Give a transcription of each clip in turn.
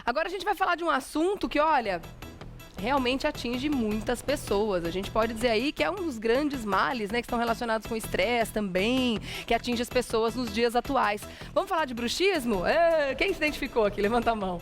Agora a gente vai falar de um assunto que, olha, realmente atinge muitas pessoas. A gente pode dizer aí que é um dos grandes males, né, que estão relacionados com estresse também, que atinge as pessoas nos dias atuais. Vamos falar de bruxismo? Quem se identificou aqui? Levanta a mão.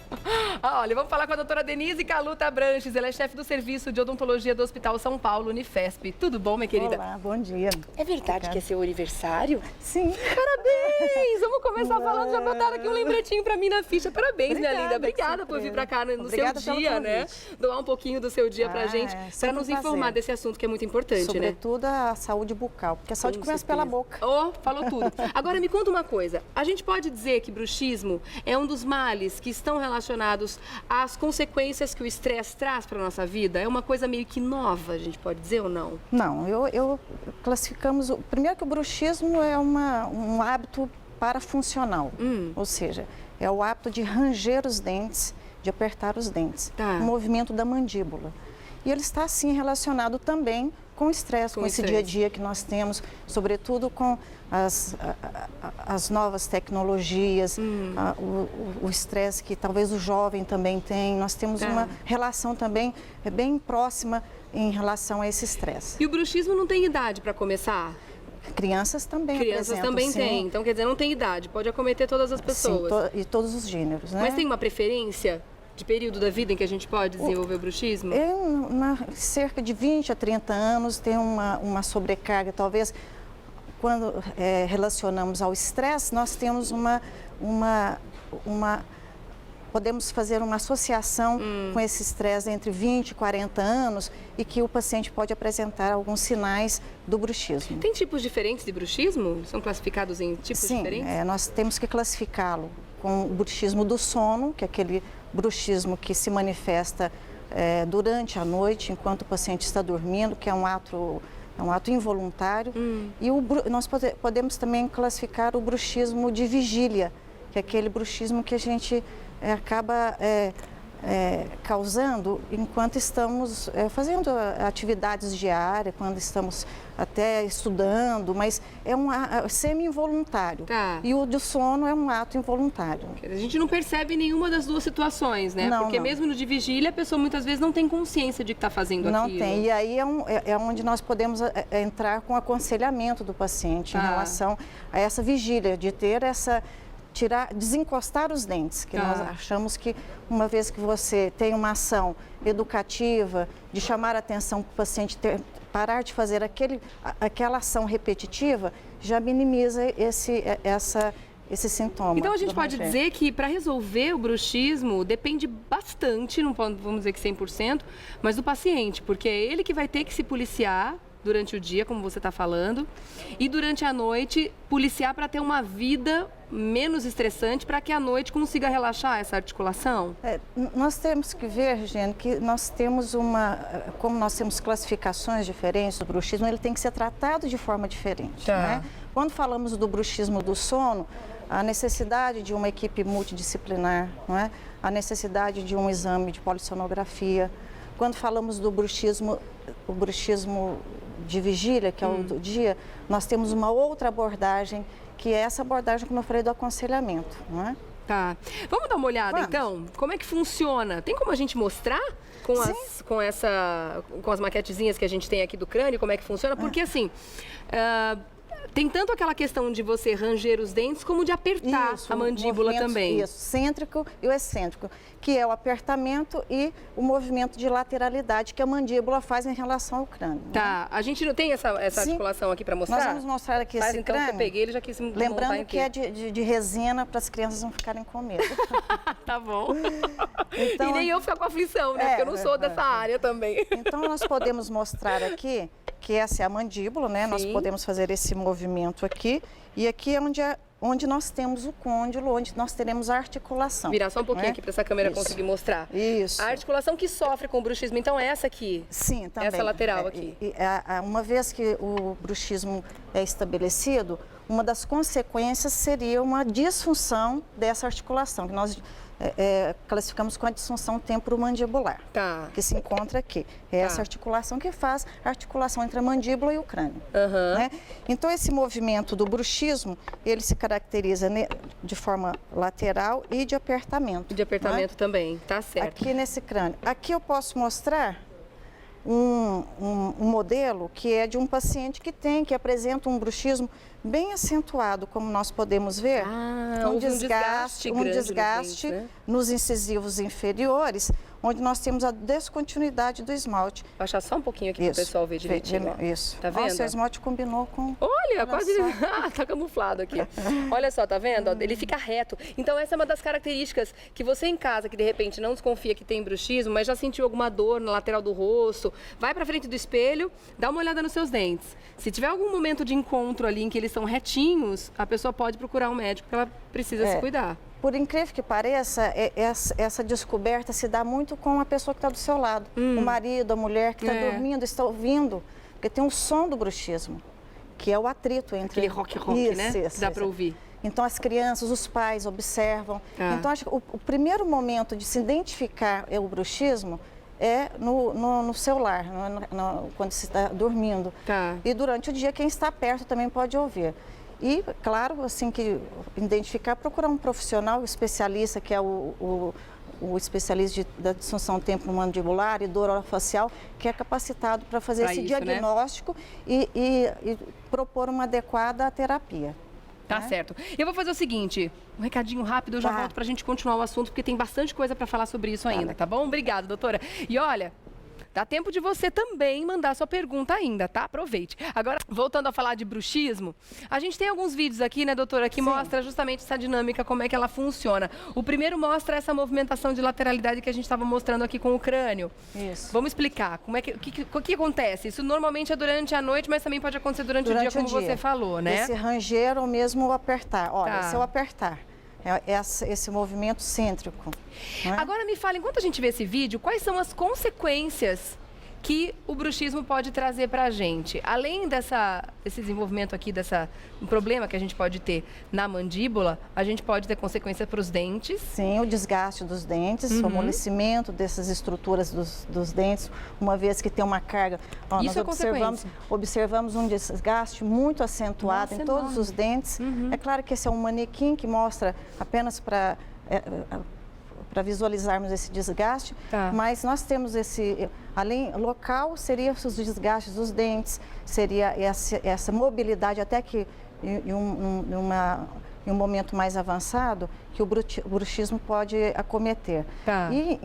Olha, vamos falar com a doutora Denise Caluta Branches. Ela é chefe do Serviço de Odontologia do Hospital São Paulo, Unifesp. Tudo bom, minha querida? Olá, bom dia. É verdade que é seu aniversário? Sim. Parabéns! Vamos começar falando, já botaram aqui um lembretinho pra mim na ficha. Parabéns, minha linda. Obrigada por vir pra cá no seu dia, né? Doar um pouquinho do seu dia pra gente, pra nos informar desse assunto que é muito importante, Sobretudo a saúde bucal, porque a saúde começa pela boca. Oh, falou tudo. Agora me conta uma coisa, a gente pode dizer que bruxismo é um dos males que estão relacionados às consequências que o estresse traz pra nossa vida? É uma coisa meio que nova, a gente pode dizer ou não? Não, eu classificamos, primeiro que o bruxismo é um hábito parafuncional, ou seja, é o hábito de ranger os dentes, de apertar os dentes, o movimento da mandíbula. E ele está, sim, relacionado também com o estresse, com esse dia a dia que nós temos, sobretudo com as novas tecnologias, o estresse que talvez o jovem também tem. Nós temos uma relação também bem próxima em relação a esse estresse. E o bruxismo não tem idade para começar? Crianças também Crianças também têm, então quer dizer, não tem idade, pode acometer todas as pessoas. Sim, e todos os gêneros, né? Mas tem uma preferência de período da vida em que a gente pode desenvolver o bruxismo? Cerca de 20 a 30 anos tem uma sobrecarga, talvez quando relacionamos ao estresse, nós temos podemos fazer uma associação com esse estresse entre 20 e 40 anos e que o paciente pode apresentar alguns sinais do bruxismo. Tem tipos diferentes de bruxismo? São classificados em tipos diferentes? Sim, nós temos que classificá-lo com o bruxismo do sono, que é aquele bruxismo que se manifesta durante a noite, enquanto o paciente está dormindo, que é um ato involuntário. E nós podemos também classificar o bruxismo de vigília, que é aquele bruxismo que a gente acaba causando enquanto estamos fazendo atividades diárias, quando estamos até estudando, mas é semi-involuntário. E o do sono é um ato involuntário. A gente não percebe nenhuma das duas situações, né? Porque mesmo no de vigília, a pessoa muitas vezes não tem consciência de que está fazendo aquilo. Não tem. E aí é onde nós podemos entrar com o aconselhamento do paciente em relação a essa vigília, de ter desencostar os dentes, que nós achamos que uma vez que você tem uma ação educativa, de chamar a atenção para o paciente parar de fazer aquela ação repetitiva, já minimiza esse sintoma. Então a gente pode dizer que para resolver o bruxismo depende bastante, não vamos dizer que 100%, mas do paciente, porque é ele que vai ter que se policiar durante o dia, como você está falando, e durante a noite policiar para ter uma vida menos estressante, para que à noite consiga relaxar essa articulação? Nós temos que ver, Regiane, que nós temos como nós temos classificações diferentes do bruxismo, ele tem que ser tratado de forma diferente. Né? Quando falamos do bruxismo do sono, a necessidade de uma equipe multidisciplinar, não é? A necessidade de um exame de polissonografia. Quando falamos do bruxismo de vigília, que é o do dia, nós temos uma outra abordagem, que é essa abordagem, como eu falei, do aconselhamento, não é? Tá. Vamos dar uma olhada, então? Como é que funciona? Tem como a gente mostrar com as maquetezinhas que a gente tem aqui do crânio, como é que funciona? Porque, assim, tem tanto aquela questão de você ranger os dentes, como de apertar a mandíbula também. Isso, cêntrico e o excêntrico, que é o apertamento e o movimento de lateralidade que a mandíbula faz em relação ao crânio. Tá, a gente não tem essa articulação aqui para mostrar? Nós vamos mostrar aqui esse então, crânio. Que eu peguei, ele já quis montar lembrando aqui. que é de resina, para as crianças não ficarem com medo. Tá bom. Então, e nem eu ficar com aflição, né? Porque eu não sou dessa área também. Então, nós podemos mostrar aqui que essa é a mandíbula, né? Sim. Nós podemos fazer esse movimento aqui. E aqui é onde nós temos o côndilo, onde nós teremos a articulação. Virar só um pouquinho aqui para essa câmera conseguir mostrar. Isso. A articulação que sofre com o bruxismo, então, é essa aqui? Sim, também. Essa lateral aqui. Uma vez que o bruxismo é estabelecido, uma das consequências seria uma disfunção dessa articulação, que nós classificamos com a disfunção temporomandibular, que se encontra aqui. É essa articulação que faz a articulação entre a mandíbula e o crânio. Né? Então, esse movimento do bruxismo, ele se caracteriza de forma lateral e de apertamento. De apertamento, né? Também, tá certo. Aqui nesse crânio. Aqui eu posso mostrar um modelo que é de um paciente que apresenta um bruxismo bem acentuado, como nós podemos ver, um desgaste dentes, né? Nos incisivos inferiores, onde nós temos a descontinuidade do esmalte. Vou baixar só um pouquinho aqui para o pessoal ver direitinho. Isso. Tá vendo? Nossa, o esmalte combinou com... Olha, quase... tá camuflado aqui. Olha só, tá vendo? Ele fica reto. Então, essa é uma das características que você em casa, que de repente não desconfia que tem bruxismo, mas já sentiu alguma dor na lateral do rosto, vai pra frente do espelho, dá uma olhada nos seus dentes. Se tiver algum momento de encontro ali em que eles são retinhos, a pessoa pode procurar um médico, porque ela precisa se cuidar. Por incrível que pareça, essa descoberta se dá muito com a pessoa que está do seu lado. O marido, a mulher que está dormindo, está ouvindo. Porque tem um som do bruxismo, que é o atrito entre... Aquele rock, né? Isso, dá para ouvir. Então, as crianças, os pais observam. Então, acho que o primeiro momento de se identificar o bruxismo é no celular, quando se está dormindo. E durante o dia, quem está perto também pode ouvir. E, claro, assim que identificar, procurar um profissional especialista, que é o especialista da disfunção temporomandibular e dor orofacial, que é capacitado para fazer esse diagnóstico, né? e propor uma adequada terapia. Tá certo. Eu vou fazer o seguinte, um recadinho rápido, eu já volto para a gente continuar o assunto, porque tem bastante coisa para falar sobre isso ainda, tá bom? Obrigada, doutora. E olha... dá tempo de você também mandar sua pergunta ainda, tá? Aproveite. Agora, voltando a falar de bruxismo, a gente tem alguns vídeos aqui, né, doutora, que mostra justamente essa dinâmica, como é que ela funciona. O primeiro mostra essa movimentação de lateralidade que a gente estava mostrando aqui com o crânio. Isso. Vamos explicar. Como é o que acontece? Isso normalmente é durante a noite, mas também pode acontecer durante o dia, como você falou, né? Esse ranger ou mesmo o apertar. Olha, se eu apertar, esse movimento cêntrico. Não é? Agora me fala, enquanto a gente vê esse vídeo, quais são as consequências que o bruxismo pode trazer para a gente? Além desse desenvolvimento aqui, um problema que a gente pode ter na mandíbula, a gente pode ter consequências para os dentes. Sim, o desgaste dos dentes, o amolecimento dessas estruturas dos dentes, uma vez que tem uma carga. Isso nós observamos um desgaste muito acentuado em todos os dentes. É claro que esse é um manequim que mostra apenas para visualizarmos esse desgaste, mas nós temos além local, seria os desgastes dos dentes, seria essa mobilidade, até que em um momento mais avançado, que o bruxismo pode acometer. E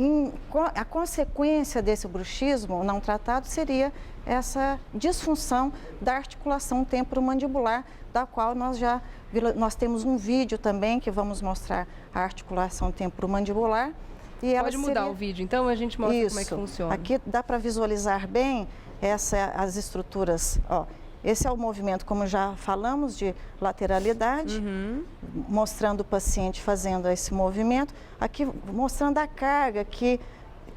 a consequência desse bruxismo não tratado seria essa disfunção da articulação temporomandibular, da qual nós temos um vídeo também que vamos mostrar a articulação temporomandibular. E pode mudar o vídeo, então a gente mostra como é que funciona. Aqui dá para visualizar bem as estruturas. Esse é o movimento, como já falamos, de lateralidade, mostrando o paciente fazendo esse movimento. Aqui mostrando a carga que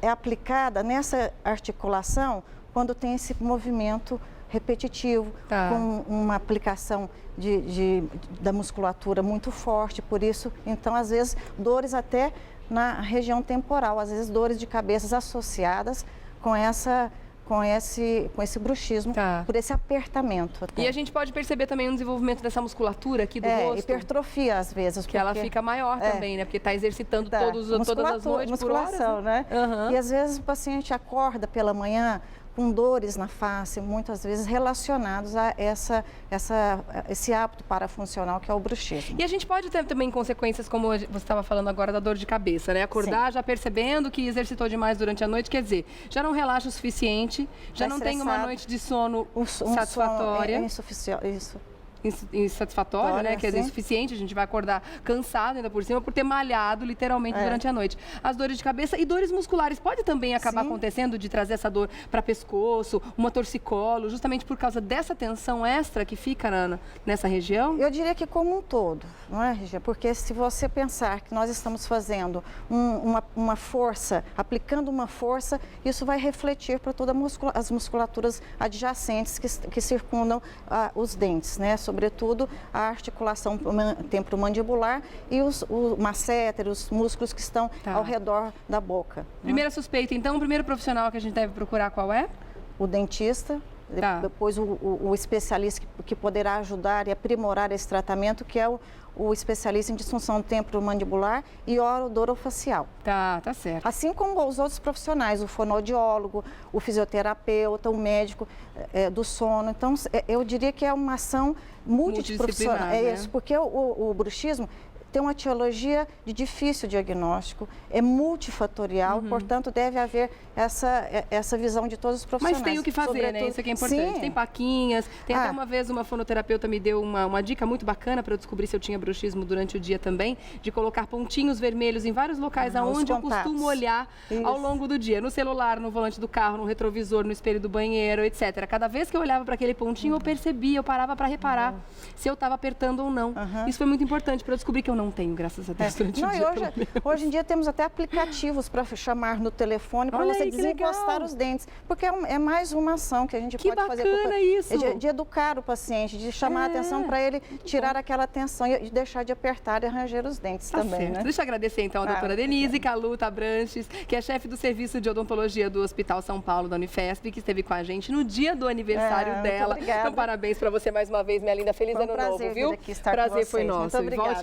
é aplicada nessa articulação quando tem esse movimento repetitivo, com uma aplicação da musculatura muito forte. Por isso, então, às vezes, dores até na região temporal, às vezes dores de cabeças associadas com esse bruxismo, por esse apertamento. E a gente pode perceber também um desenvolvimento dessa musculatura aqui do rosto. Hipertrofia, às vezes. Que ela fica maior também, né? Porque está exercitando todas as noites, musculação, por horas, né? E às vezes o paciente acorda pela manhã com dores na face, muitas vezes relacionados a esse hábito parafuncional que é o bruxismo. E a gente pode ter também consequências, como você estava falando agora, da dor de cabeça, né? Acordar já percebendo que exercitou demais durante a noite, quer dizer, já não relaxa o suficiente, já não tem uma noite de sono satisfatória. Insatisfatório, né? Quer dizer, insuficiente, a gente vai acordar cansado ainda por cima por ter malhado literalmente durante a noite. As dores de cabeça e dores musculares pode também acabar acontecendo de trazer essa dor para pescoço, uma torcicolo, justamente por causa dessa tensão extra que fica nessa região? Eu diria que como um todo, não é, Regia? Porque se você pensar que nós estamos fazendo uma força, aplicando uma força, isso vai refletir para todas as musculaturas adjacentes que circundam os dentes, né? sobretudo, a articulação temporomandibular e o masseter, os músculos que estão ao redor da boca. Primeira suspeita, então, o primeiro profissional que a gente deve procurar qual é? O dentista. Depois o especialista que poderá ajudar e aprimorar esse tratamento, que é o especialista em disfunção temporomandibular e orofacial. Tá certo. Assim como os outros profissionais, o fonoaudiólogo, o fisioterapeuta, o médico do sono. Então, eu diria que é uma ação multidisciplinar. É isso, porque o bruxismo tem uma etiologia de difícil diagnóstico, é multifatorial, portanto, deve haver essa visão de todos os profissionais. Mas tem o que fazer, né? Isso aqui é importante. Sim. Tem plaquinhas, tem até uma vez uma fonoterapeuta me deu uma dica muito bacana para eu descobrir se eu tinha bruxismo durante o dia também, de colocar pontinhos vermelhos em vários locais aonde eu costumo olhar ao longo do dia. No celular, no volante do carro, no retrovisor, no espelho do banheiro, etc. Cada vez que eu olhava para aquele pontinho, eu percebia, eu parava para reparar se eu estava apertando ou não. Isso foi muito importante para eu descobrir que eu não tenho, graças a Deus, durante o dia. Hoje em dia temos até aplicativos para chamar no telefone para você desencostar os dentes, porque é mais uma ação que a gente pode fazer. Que bacana isso! De educar o paciente, de chamar a atenção para ele tirar aquela tensão e deixar de apertar e ranger os dentes também. Né? Deixa eu agradecer então a doutora Denise Caluta Abranches, que é chefe do Serviço de Odontologia do Hospital São Paulo da Unifesp, que esteve com a gente no dia do aniversário dela. Então, parabéns para você mais uma vez, minha linda. Feliz ano novo, viu? Prazer foi nosso. Muito obrigada.